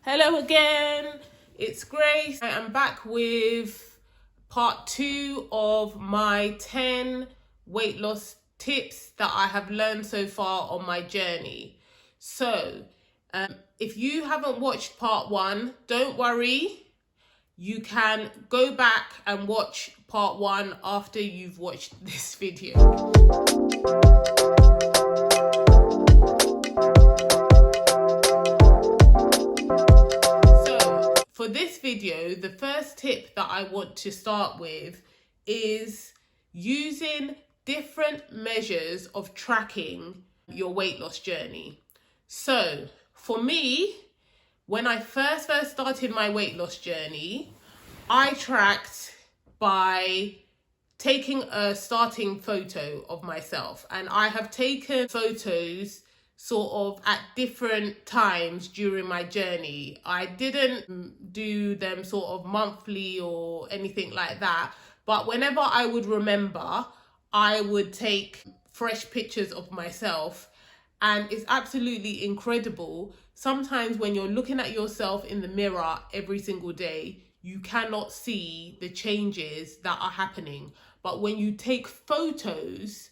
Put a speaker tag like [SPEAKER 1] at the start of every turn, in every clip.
[SPEAKER 1] Hello again, it's Grace. I am back with part 2 of my 10 weight loss tips that I have learned so far on my journey. So, if you haven't watched part 1, don't worry. You can go back and watch part 1 after you've watched this video. For this video, the first tip that I want to start with is using different measures of tracking your weight loss journey. So for me, when I first started my weight loss journey, I tracked by taking a starting photo of myself, and I have taken photos sort of at different times during my journey. I didn't do them sort of monthly or anything like that, but whenever I would remember, I would take fresh pictures of myself. And it's absolutely incredible. Sometimes when you're looking at yourself in the mirror every single day, you cannot see the changes that are happening. But when you take photos,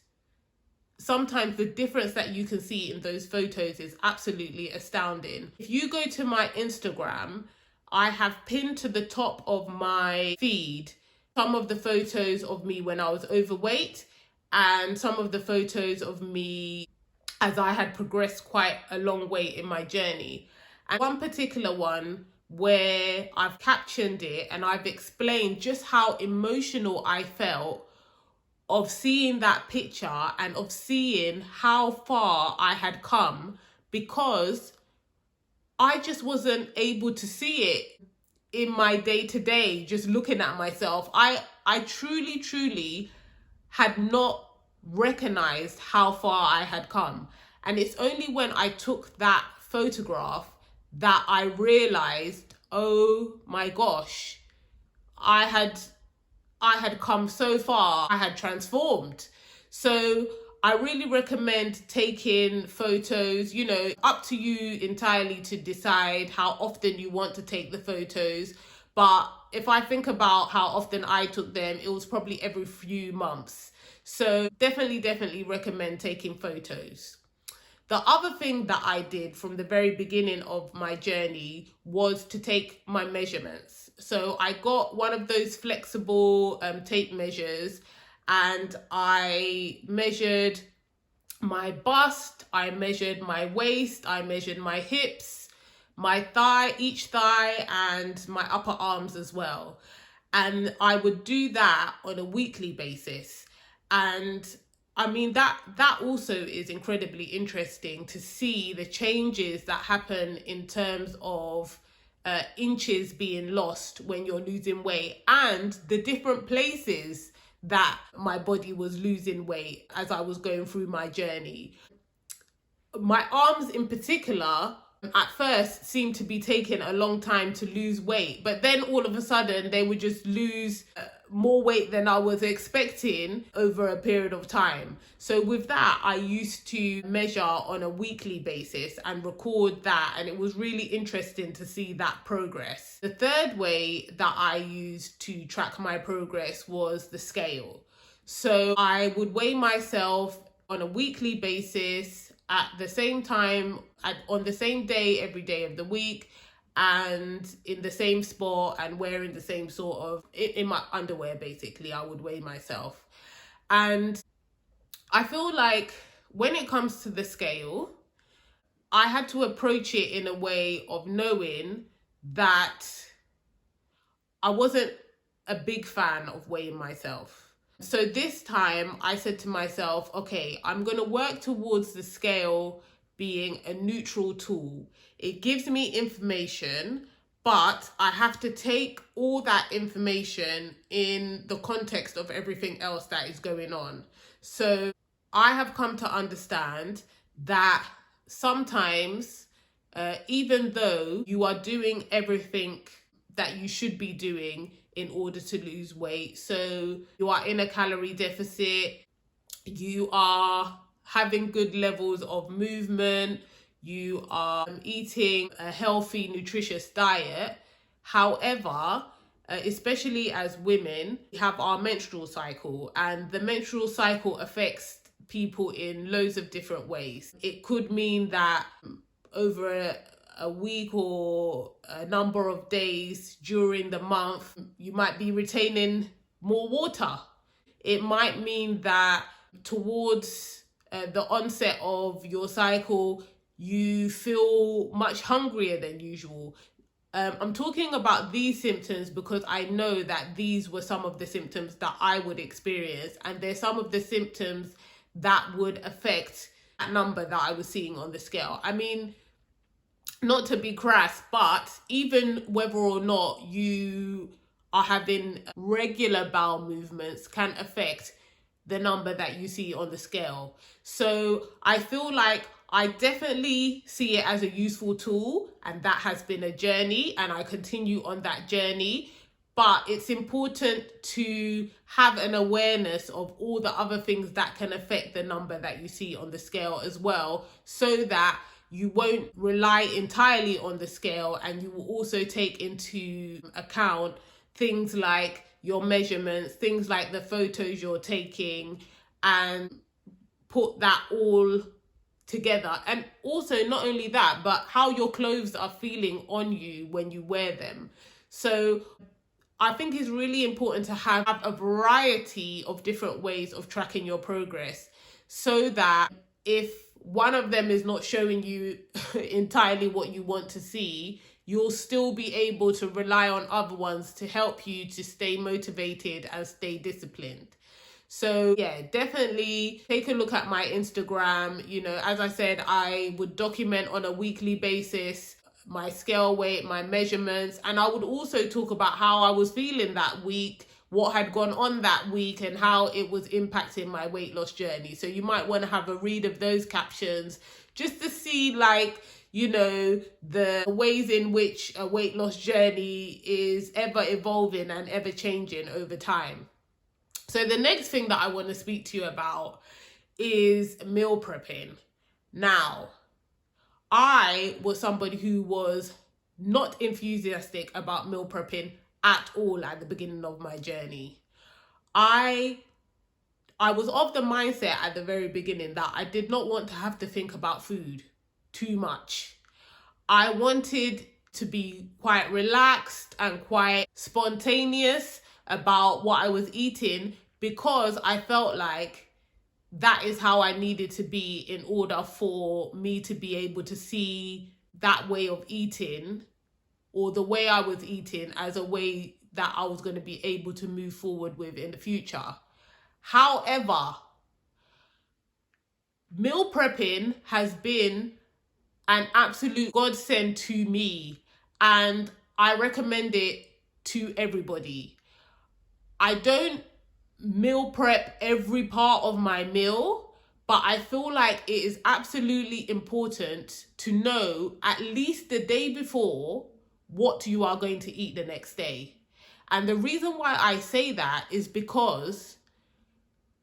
[SPEAKER 1] sometimes the difference that you can see in those photos is absolutely astounding. If you go to my Instagram, I have pinned to the top of my feed some of the photos of me when I was overweight and some of the photos of me as I had progressed quite a long way in my journey. And one particular one where I've captioned it and I've explained just how emotional I felt of seeing that picture and of seeing how far I had come, because I just wasn't able to see it in my day-to-day, just looking at myself. I truly had not recognized how far I had come. And it's only when I took that photograph that I realized, oh my gosh, I had come so far, I had transformed. So I really recommend taking photos, up to you entirely to decide how often you want to take the photos. But if I think about how often I took them, it was probably every few months. So definitely recommend taking photos. The other thing that I did from the very beginning of my journey was to take my measurements. So I got one of those flexible tape measures, and I measured my bust, I measured my waist, I measured my hips, my thigh, each thigh, and my upper arms as well. And I would do that on a weekly basis. And I mean, that also is incredibly interesting to see the changes that happen in terms of inches being lost when you're losing weight, and the different places that my body was losing weight as I was going through my journey. My arms in particular, at first, seemed to be taking a long time to lose weight, but then all of a sudden they would just lose more weight than I was expecting over a period of time. So with that, I used to measure on a weekly basis and record that, and it was really interesting to see that progress. The third way that I used to track my progress was the scale. So I would weigh myself on a weekly basis at the same time, on the same day, every day of the week, and in the same spot, and wearing the same sort of, in my underwear basically, I would weigh myself. And I feel like when it comes to the scale, I had to approach it in a way of knowing that I wasn't a big fan of weighing myself. So this time I said to myself, okay, I'm going to work towards the scale being a neutral tool. It gives me information, but I have to take all that information in the context of everything else that is going on. So I have come to understand that sometimes, even though you are doing everything that you should be doing in order to lose weight, so you are in a calorie deficit, you are having good levels of movement, you are eating a healthy, nutritious diet. However, especially as women, we have our menstrual cycle, and the menstrual cycle affects people in loads of different ways. It could mean that over a week or a number of days during the month, you might be retaining more water. It might mean that towards the onset of your cycle, you feel much hungrier than usual. I'm talking about these symptoms because I know that these were some of the symptoms that I would experience, and they're some of the symptoms that would affect that number that I was seeing on the scale. I mean, not to be crass, but even whether or not you are having regular bowel movements can affect the number that you see on the scale. So I feel like I definitely see it as a useful tool, and that has been a journey, and I continue on that journey. But it's important to have an awareness of all the other things that can affect the number that you see on the scale as well, so that you won't rely entirely on the scale, and you will also take into account things like your measurements, things like the photos you're taking, and put that all together. And also, not only that, but how your clothes are feeling on you when you wear them. So I think it's really important to have a variety of different ways of tracking your progress, so that if one of them is not showing you entirely what you want to see, you'll still be able to rely on other ones to help you to stay motivated and stay disciplined. So yeah, definitely take a look at my Instagram. You know, as I said, I would document on a weekly basis my scale weight, my measurements, and I would also talk about how I was feeling that week, what had gone on that week, and how it was impacting my weight loss journey. So you might want to have a read of those captions just to see, like, you know, the ways in which a weight loss journey is ever evolving and ever changing over time. So the next thing that I want to speak to you about is meal prepping. Now, I was somebody who was not enthusiastic about meal prepping at all at the beginning of my journey. I was of the mindset at the very beginning that I did not want to have to think about food too much. I wanted to be quite relaxed and quite spontaneous about what I was eating, because I felt like that is how I needed to be in order for me to be able to see that way of eating, or the way I was eating, as a way that I was going to be able to move forward with in the future. However, meal prepping has been an absolute godsend to me, and I recommend it to everybody. I don't meal prep every part of my meal, but I feel like it is absolutely important to know at least the day before what you are going to eat the next day. And the reason why I say that is because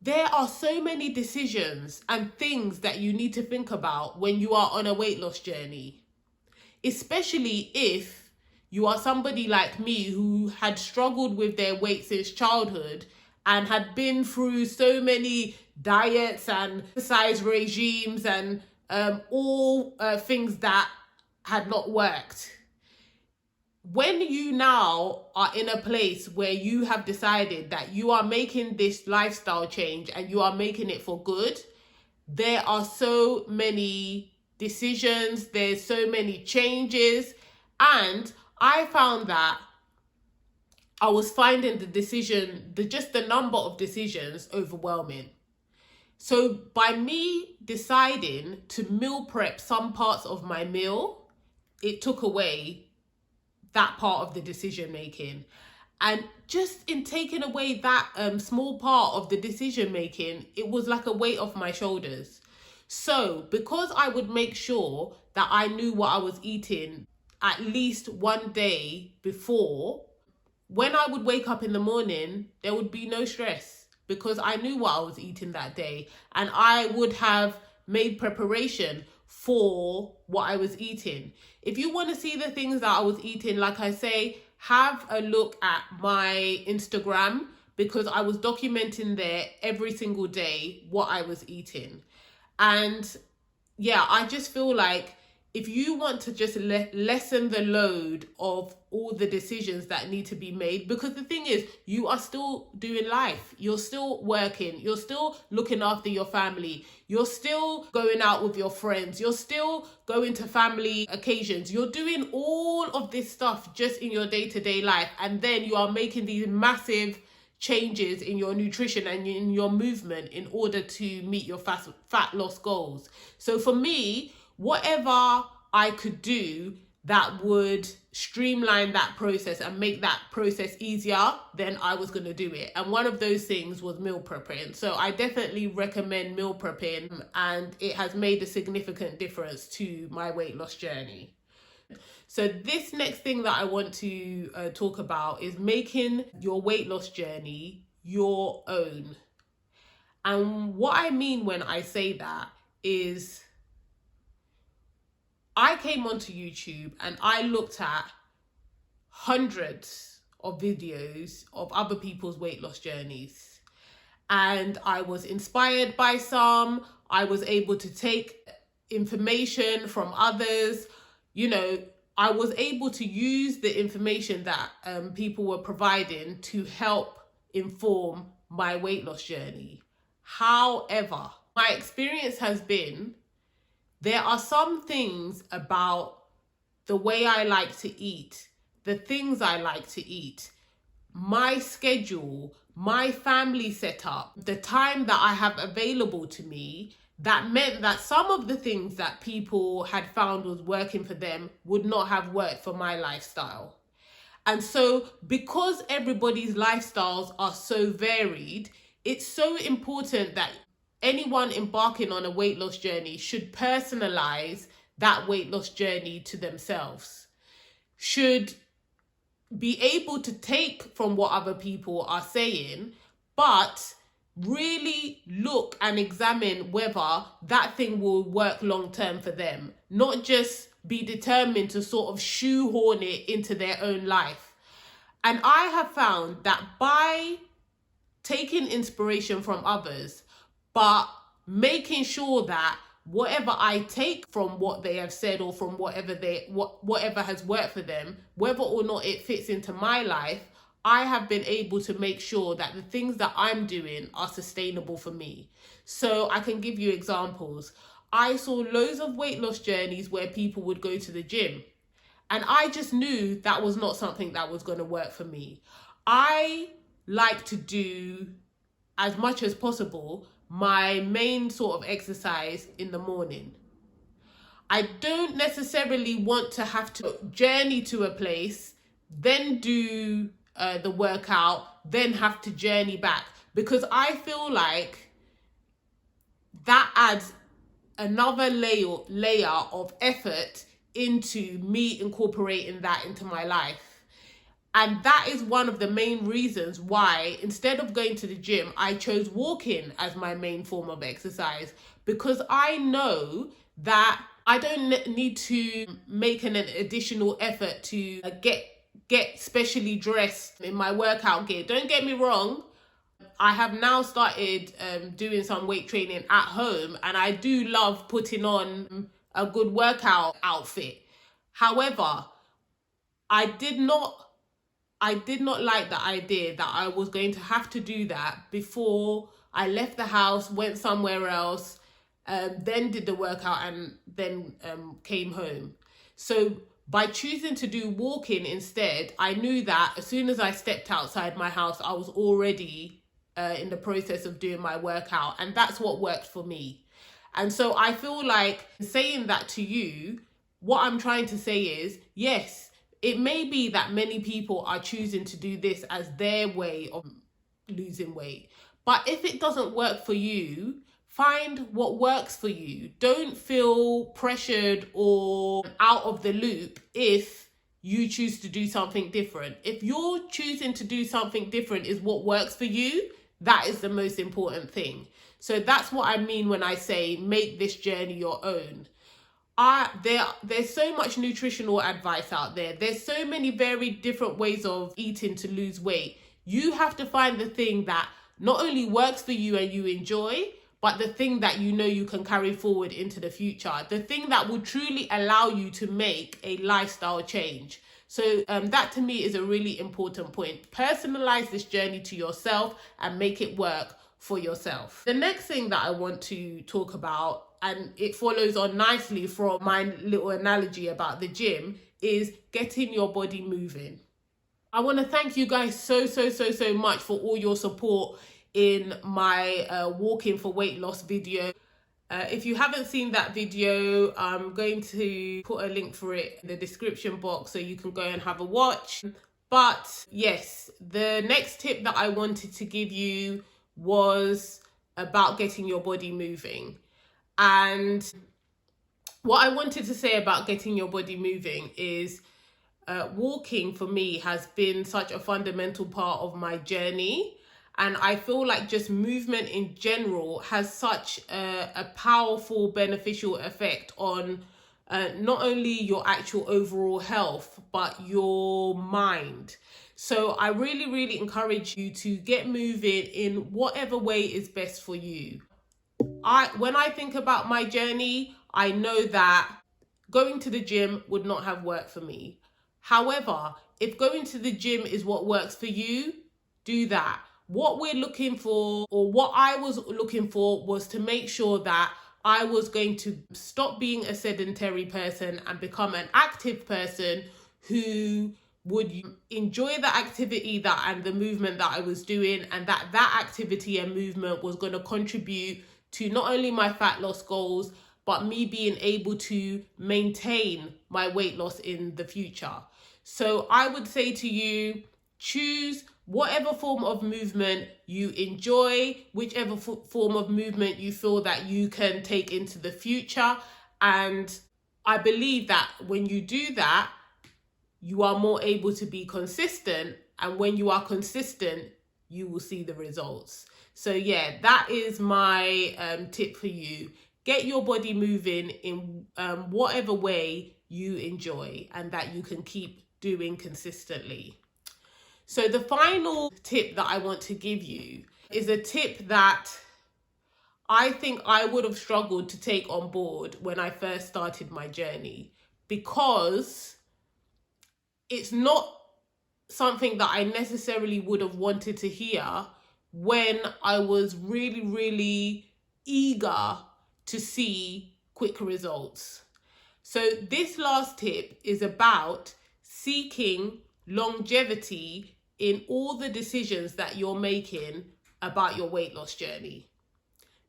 [SPEAKER 1] there are so many decisions and things that you need to think about when you are on a weight loss journey, especially if you are somebody like me who had struggled with their weight since childhood and had been through so many diets and exercise regimes and all things that had not worked. When you now are in a place where you have decided that you are making this lifestyle change and you are making it for good, there are so many decisions, there's so many changes, and I found that I was finding the number of decisions overwhelming. So by me deciding to meal prep some parts of my meal, it took away that part of the decision making. And just in taking away that small part of the decision making, it was like a weight off my shoulders. So because I would make sure that I knew what I was eating at least one day before, when I would wake up in the morning, there would be no stress because I knew what I was eating that day, and I would have made preparation for what I was eating. If you want to see the things that I was eating, like I say, have a look at my Instagram, because I was documenting there every single day what I was eating. And yeah, I just feel like if you want to just lessen the load of all the decisions that need to be made, because the thing is, you are still doing life, you're still working, you're still looking after your family, you're still going out with your friends, you're still going to family occasions, you're doing all of this stuff just in your day-to-day life, and then you are making these massive changes in your nutrition and in your movement in order to meet your fat loss goals. So for me, whatever I could do that would streamline that process and make that process easier, then I was going to do it. And one of those things was meal prepping. So I definitely recommend meal prepping, and it has made a significant difference to my weight loss journey. So this next thing that I want to talk about is making your weight loss journey your own. And what I mean when I say that is, I came onto YouTube and I looked at hundreds of videos of other people's weight loss journeys. And I was inspired by some. I was able to take information from others. You know, I was able to use the information that people were providing to help inform my weight loss journey. However, my experience has been, there are some things about the way I like to eat, the things I like to eat, my schedule, my family setup, the time that I have available to me, that meant that some of the things that people had found was working for them would not have worked for my lifestyle. And so because everybody's lifestyles are so varied, it's so important that anyone embarking on a weight loss journey should personalize that weight loss journey to themselves, should be able to take from what other people are saying, but really look and examine whether that thing will work long term for them, not just be determined to sort of shoehorn it into their own life. And I have found that by taking inspiration from others, but making sure that whatever I take from what they have said or from whatever has worked for them, whether or not it fits into my life, I have been able to make sure that the things that I'm doing are sustainable for me. So I can give you examples. I saw loads of weight loss journeys where people would go to the gym, and I just knew that was not something that was going to work for me. I like to do, as much as possible, my main sort of exercise in the morning. I don't necessarily want to have to journey to a place, then do the workout, then have to journey back, because I feel like that adds another layer of effort into me incorporating that into my life. And that is one of the main reasons why, instead of going to the gym, I chose walking as my main form of exercise, because I know that I don't need to make an additional effort to get specially dressed in my workout gear. Don't get me wrong, I have now started doing some weight training at home, and I do love putting on a good workout outfit. However, I did not like the idea that I was going to have to do that before I left the house, went somewhere else, then did the workout, and then came home. So by choosing to do walking instead, I knew that as soon as I stepped outside my house, I was already in the process of doing my workout, and that's what worked for me. And so I feel like saying that to you, what I'm trying to say is, yes, it may be that many people are choosing to do this as their way of losing weight. But if it doesn't work for you, find what works for you. Don't feel pressured or out of the loop if you choose to do something different. If you're choosing to do something different is what works for you, that is the most important thing. So that's what I mean when I say make this journey your own. There's so much nutritional advice out there. There's so many very different ways of eating to lose weight. You have to find the thing that not only works for you and you enjoy, but the thing that you know you can carry forward into the future. The thing that will truly allow you to make a lifestyle change. So that to me is a really important point. Personalize this journey to yourself and make it work for yourself. The next thing that I want to talk about, and it follows on nicely from my little analogy about the gym, is getting your body moving. I want to thank you guys so much for all your support in my walking for weight loss video. If you haven't seen that video, I'm going to put a link for it in the description box so you can go and have a watch. But yes, the next tip that I wanted to give you was about getting your body moving. And what I wanted to say about getting your body moving is walking for me has been such a fundamental part of my journey. And I feel like just movement in general has such a powerful, beneficial effect on not only your actual overall health, but your mind. So I really encourage you to get moving in whatever way is best for you. When I think about my journey, I know that going to the gym would not have worked for me. However, if going to the gym is what works for you, do that. What we're looking for, or what I was looking for, was to make sure that I was going to stop being a sedentary person and become an active person who would enjoy the activity and the movement that I was doing, and that activity and movement was going to contribute to not only my fat loss goals, but me being able to maintain my weight loss in the future. So I would say to you, choose whatever form of movement you enjoy, whichever form of movement you feel that you can take into the future. And I believe that when you do that, you are more able to be consistent. And when you are consistent, you will see the results. So yeah, that is my tip for you. Get your body moving in whatever way you enjoy and that you can keep doing consistently. So the final tip that I want to give you is a tip that I think I would have struggled to take on board when I first started my journey, because it's not something that I necessarily would have wanted to hear when I was really eager to see quick results. So this last tip is about seeking longevity in all the decisions that you're making about your weight loss journey.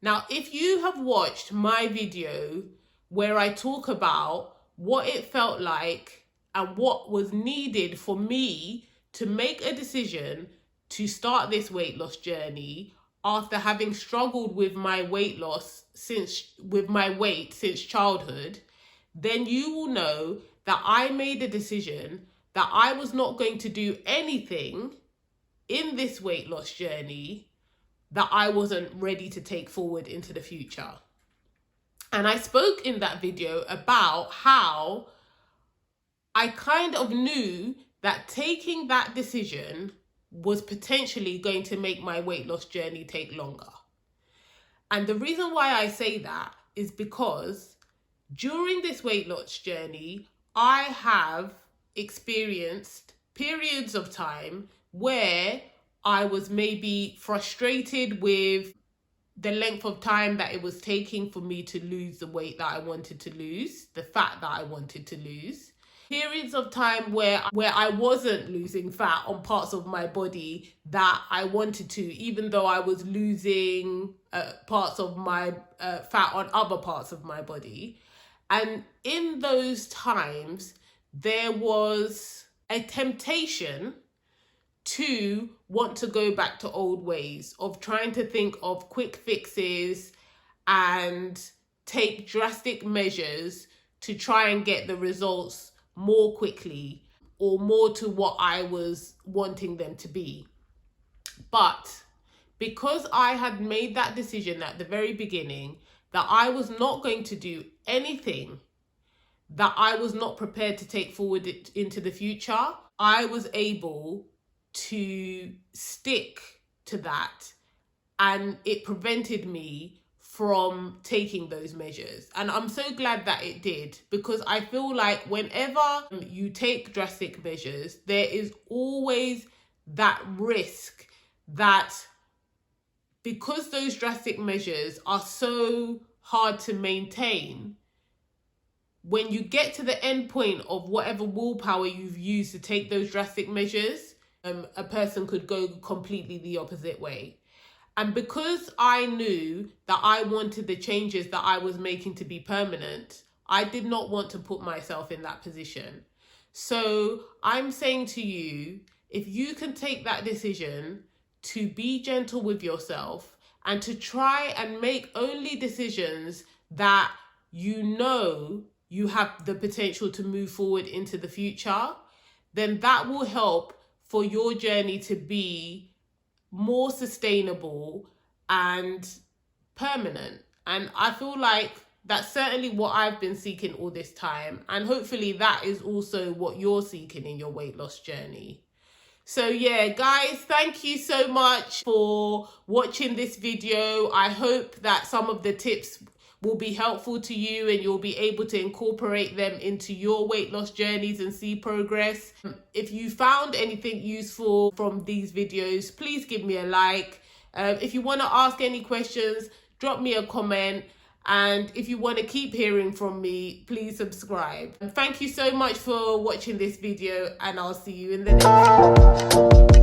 [SPEAKER 1] Now, if you have watched my video where I talk about what it felt like and what was needed for me to make a decision to start this weight loss journey after having struggled with my weight since childhood, then you will know that I made a decision that I was not going to do anything in this weight loss journey that I wasn't ready to take forward into the future. And I spoke in that video about how I kind of knew that taking that decision was potentially going to make my weight loss journey take longer. And the reason why I say that is because during this weight loss journey, I have experienced periods of time where I was maybe frustrated with the length of time that it was taking for me to lose the weight that I wanted to lose, the fat that I wanted to lose. Periods of time where I wasn't losing fat on parts of my body that I wanted to, even though I was losing parts of my fat on other parts of my body. And in those times, there was a temptation to want to go back to old ways of trying to think of quick fixes and take drastic measures to try and get the results more quickly or more to what I was wanting them to be. But because I had made that decision at the very beginning that I was not going to do anything that I was not prepared to take forward into the future, I was able to stick to that, and it prevented me from taking those measures. And I'm so glad that it did, because I feel like whenever you take drastic measures, there is always that risk that, because those drastic measures are so hard to maintain, when you get to the end point of whatever willpower you've used to take those drastic measures, a person could go completely the opposite way. And because I knew that I wanted the changes that I was making to be permanent, I did not want to put myself in that position. So I'm saying to you, if you can take that decision to be gentle with yourself and to try and make only decisions that you know you have the potential to move forward into the future, then that will help for your journey to be more sustainable and permanent. And I feel like that's certainly what I've been seeking all this time. And hopefully that is also what you're seeking in your weight loss journey. So yeah, guys, thank you so much for watching this video. I hope that some of the tips will be helpful to you and you'll be able to incorporate them into your weight loss journeys and see progress. If you found anything useful from these videos, please give me a like. If you want to ask any questions, drop me a comment. And if you want to keep hearing from me, please subscribe. And thank you so much for watching this video, and I'll see you in the next one.